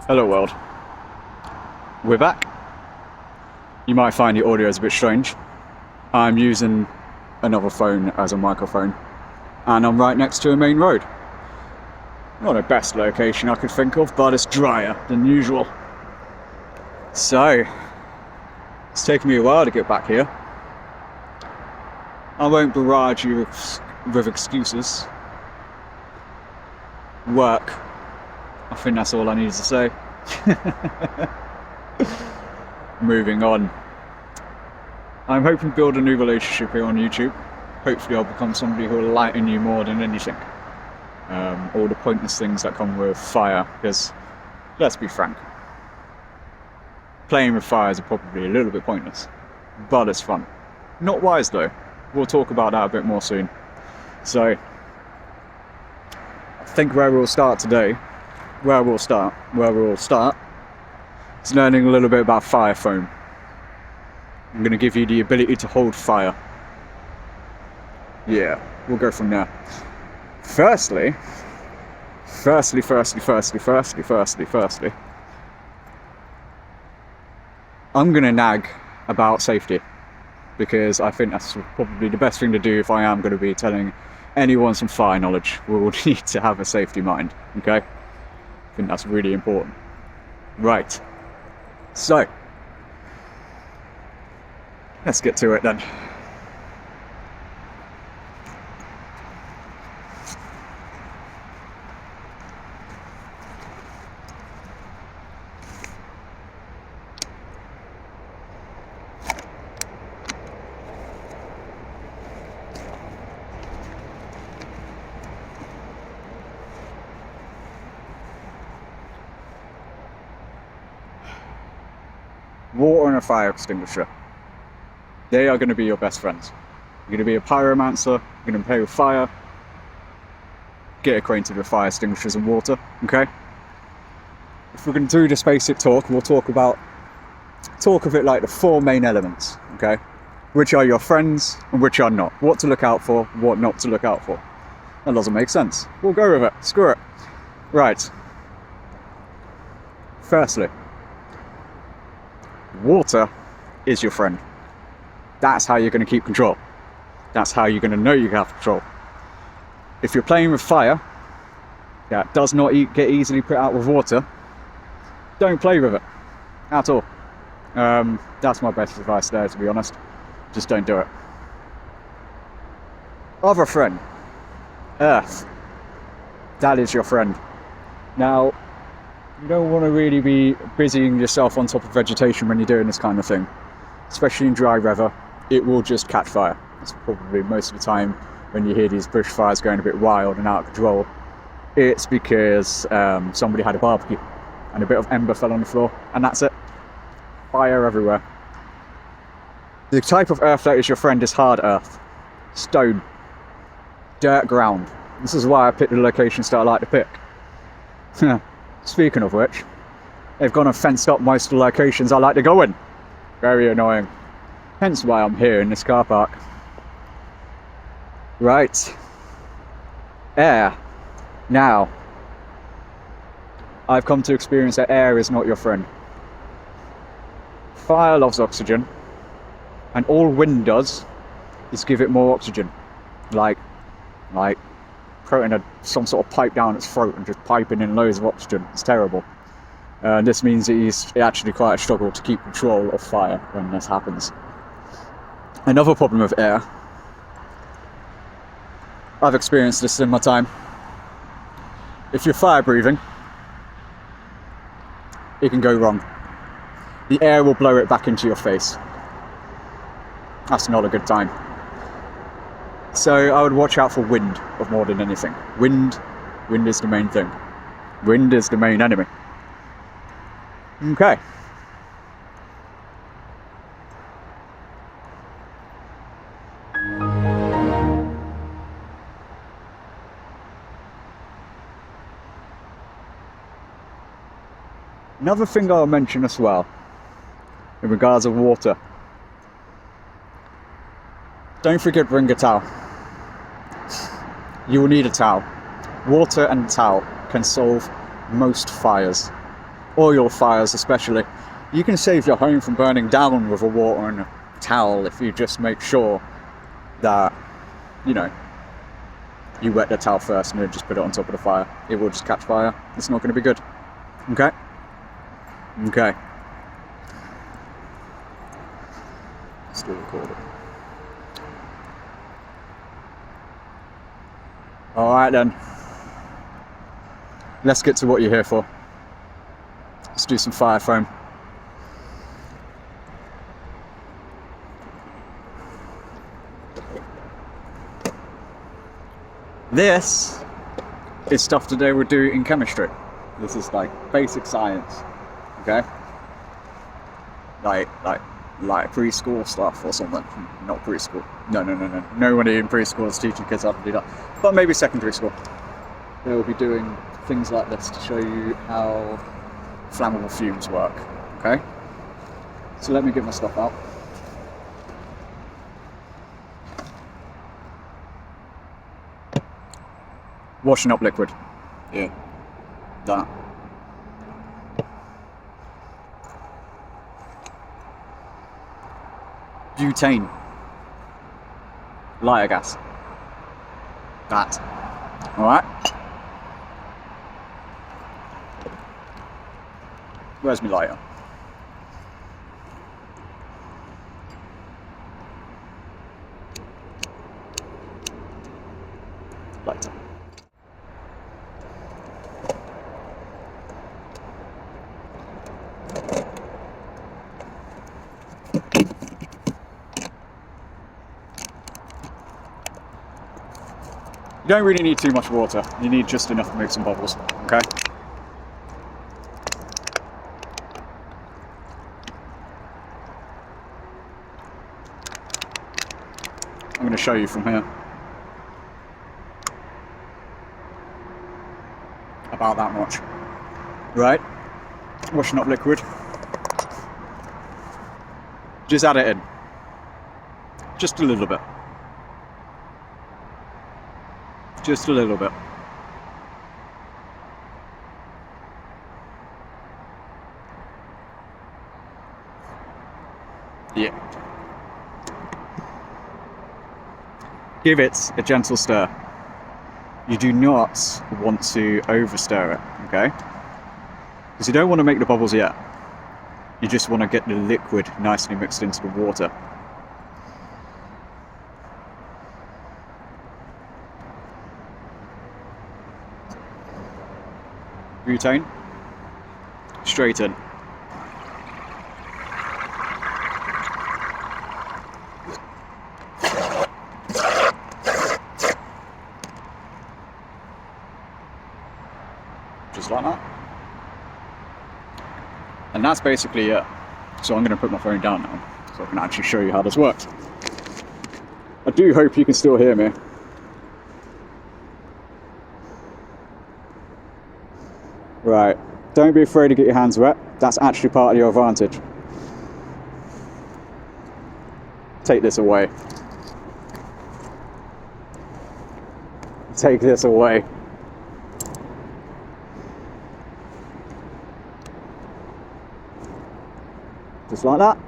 Hello world, we're back. You might find the audio is a bit strange. I'm using another phone as a microphone and I'm right next to a main road. Not the best location I could think of, but it's drier than usual. So, it's taken me a while to get back here. I won't barrage you with excuses. Work. I think that's all I needed to say. Moving on. I'm hoping to build a new relationship here on YouTube. Hopefully I'll become somebody who will enlighten you more than anything. All the pointless things that come with fire, because let's be frank, playing with fire is probably a little bit pointless, but it's fun. Not wise though. We'll talk about that a bit more soon. So, I think where we'll start is learning a little bit about fire foam. I'm going to give you the ability to hold fire. Yeah, we'll go from there. Firstly, I'm going to nag about safety, because I think that's probably the best thing to do if I am going to be telling anyone some fire knowledge. We will need to have a safety mind, okay? I think that's really important. Right, so let's get to it then. Water and a fire extinguisher. They are going to be your best friends. You're going to be a pyromancer, you're going to play with fire, get acquainted with fire extinguishers and water, okay? If we're going to do this basic talk, we'll talk of it like the four main elements, okay? Which are your friends and which are not. What to look out for, what not to look out for. That doesn't make sense. We'll go with it. Screw it. Right. Firstly, water is your friend. That's how you're going to keep control. That's how you're going to know you have control. If you're playing with fire that does not get easily put out with water, don't play with it at all. That's my best advice there, to be honest. Just don't do it. Other friend, earth. That is your friend. Now, you don't want to really be busying yourself on top of vegetation when you're doing this kind of thing. Especially in dry weather, it will just catch fire. That's probably most of the time when you hear these bushfires going a bit wild and out of control. It's because somebody had a barbecue and a bit of ember fell on the floor, and that's it. Fire everywhere. The type of earth that is your friend is hard earth, stone, dirt ground. This is why I picked the locations that I like to pick. Speaking of which, they've gone and fenced up most of the locations I like to go in. Very annoying. Hence why I'm here in this car park. Right. Air. Now, I've come to experience that air is not your friend. Fire loves oxygen, and all wind does is give it more oxygen. Like putting some sort of pipe down its throat and just piping in loads of oxygen. It's terrible. This means it's actually quite a struggle to keep control of fire when this happens. Another problem with air, I've experienced this in my time. If you're fire breathing, it can go wrong. The air will blow it back into your face. That's not a good time. So I would watch out for wind of more than anything. Wind is the main thing. Wind is the main enemy. Okay. Another thing I'll mention as well, in regards of water. Don't forget bring a towel. You will need a towel. Water and towel can solve most fires. oil fires especially. You can save your home from burning down with a water and a towel if you just make sure that, you know, you wet the towel first and then just put it on top of the fire. It will just catch fire. It's not going to be good. Okay? Okay. Still recording. Alright then. Let's get to what you're here for. Let's do some fire foam. This is stuff that they would do in chemistry. This is like basic science, okay? Like preschool stuff or something. Not preschool. No. Nobody in preschool is teaching kids how to do that. But maybe secondary school. They will be doing things like this to show you how flammable fumes work, okay? So let me get my stuff out. Washing up liquid. Yeah. That. Butane. Lighter gas. That. Alright? Where's my lighter? Lighter. You don't really need too much water, you need just enough to make some bubbles, okay? I'm going to show you from here. About that much. Right? Washing up liquid. Just add it in. Just a little bit. Just a little bit. Yeah. Give it a gentle stir. You do not want to overstir it, okay? Because you don't want to make the bubbles yet. You just want to get the liquid nicely mixed into the water. Butane, straight in. Just like that. And that's basically it. So I'm going to put my phone down now, so I can actually show you how this works. I do hope you can still hear me. Right, don't be afraid to get your hands wet. That's actually part of your advantage. Take this away. Take this away. Just like that.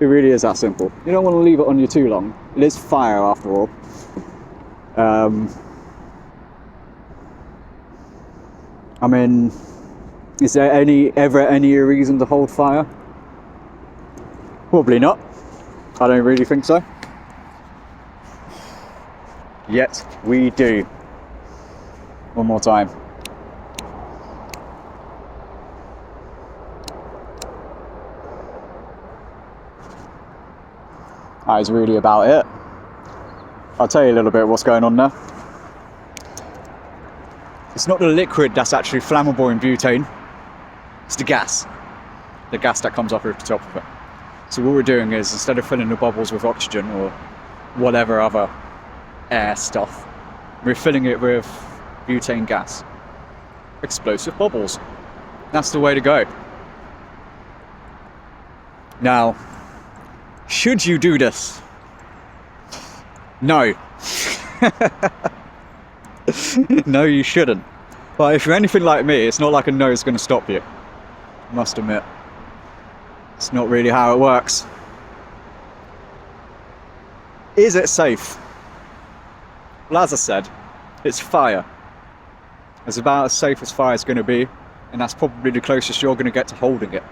It really is that simple. You don't want to leave it on you too long. It is fire after all. I mean, is there ever any reason to hold fire? Probably not. I don't really think so. Yet we do. One more time. That is really about it. I'll tell you a little bit what's going on there. It's not the liquid that's actually flammable in butane, it's the gas. The gas that comes off the top of it. So what we're doing is, instead of filling the bubbles with oxygen or whatever other air stuff, we're filling it with butane gas. Explosive bubbles. That's the way to go. Now, should you do this? No. No, you shouldn't. But if you're anything like me, it's not like a no is going to stop you. must admit. It's not really how it works. Is it safe? Well, as I said, it's fire. It's about as safe as fire is going to be, and that's probably the closest you're going to get to holding it.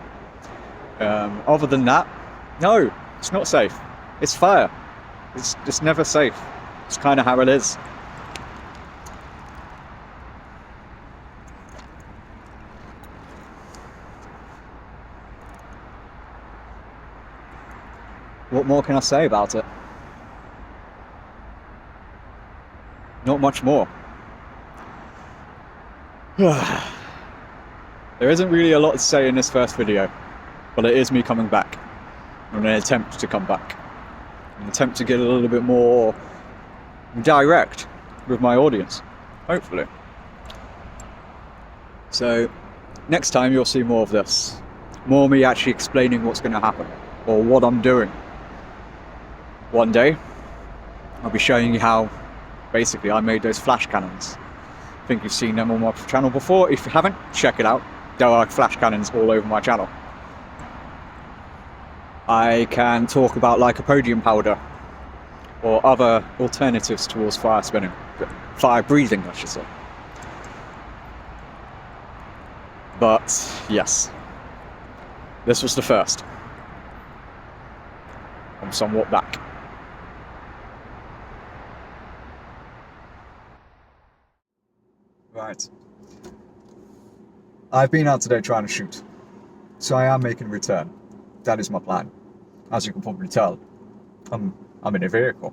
Other than that, no, it's not safe. It's fire. It's never safe. It's kind of how it is. What more can I say about it? Not much more. There isn't really a lot to say in this first video, but it is me coming back. In an attempt to come back. An attempt to get a little bit more direct with my audience, hopefully. So, next time you'll see more of this. More me actually explaining what's going to happen, or what I'm doing. One day, I'll be showing you how, basically, I made those flash cannons. I think you've seen them on my channel before. If you haven't, check it out. There are flash cannons all over my channel. I can talk about lycopodium powder, or other alternatives towards fire spinning. Fire breathing, I should say. But, yes. This was the first. I'm somewhat back. Right. I've been out today trying to shoot, so I am making a return. That is my plan. As you can probably tell, I'm in a vehicle,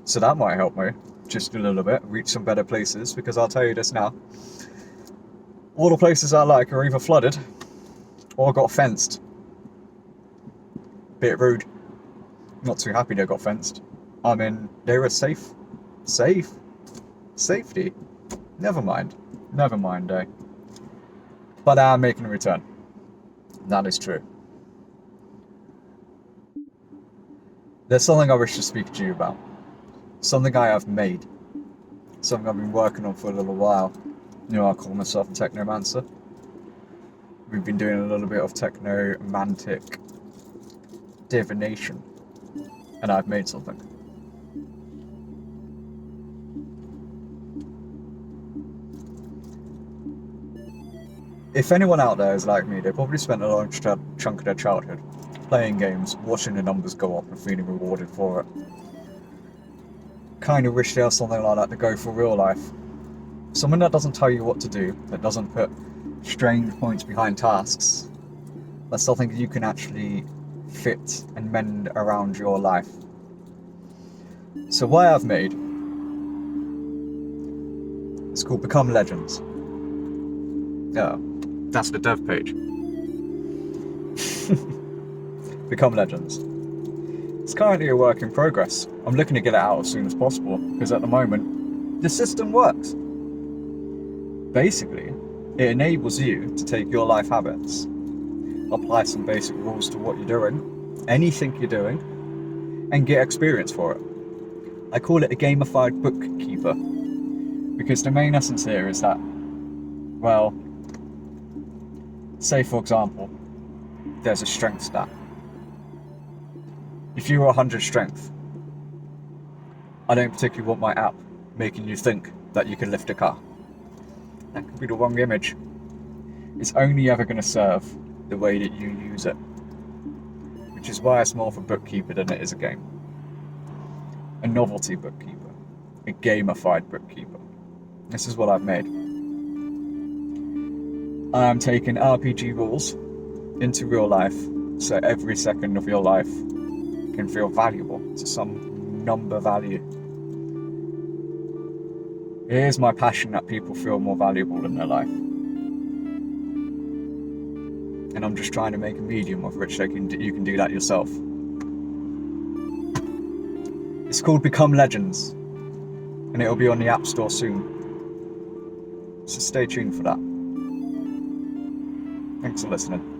so that might help me just a little bit, reach some better places, because I'll tell you this now, all the places I like are either flooded or got fenced. Bit rude. Not too happy they got fenced. I mean, they were safe. Safety. Never mind, eh? But I am making a return. That is true. There's something I wish to speak to you about. Something I have made. Something I've been working on for a little while. You know, I call myself a technomancer. We've been doing a little bit of technomantic divination. And I've made something. If anyone out there is like me, they probably spent a large chunk of their childhood playing games, watching the numbers go up and feeling rewarded for it. Kind of wish there was something like that to go for real life. Someone that doesn't tell you what to do, that doesn't put strange points behind tasks. That's something you can actually fit and mend around your life. So what I've made, it's called Become Legends. Oh, that's the dev page. Become Legends. It's currently a work in progress. I'm looking to get it out as soon as possible, because at the moment, the system works. Basically, it enables you to take your life habits, apply some basic rules to what you're doing, anything you're doing, and get experience for it. I call it a gamified bookkeeper, because the main essence here is that, well, say for example, there's a strength stat. If you're 100 strength, I don't particularly want my app making you think that you can lift a car. That could be the wrong image. It's only ever going to serve the way that you use it, which is why it's more of a bookkeeper than it is a game. A novelty bookkeeper, a gamified bookkeeper. This is what I've made. I'm taking RPG rules into real life, so every second of your life can feel valuable to some number value. It is my passion that people feel more valuable in their life. And I'm just trying to make a medium of which you can do that yourself. It's called Become Legends, and it'll be on the App Store soon. So stay tuned for that. Thanks for listening.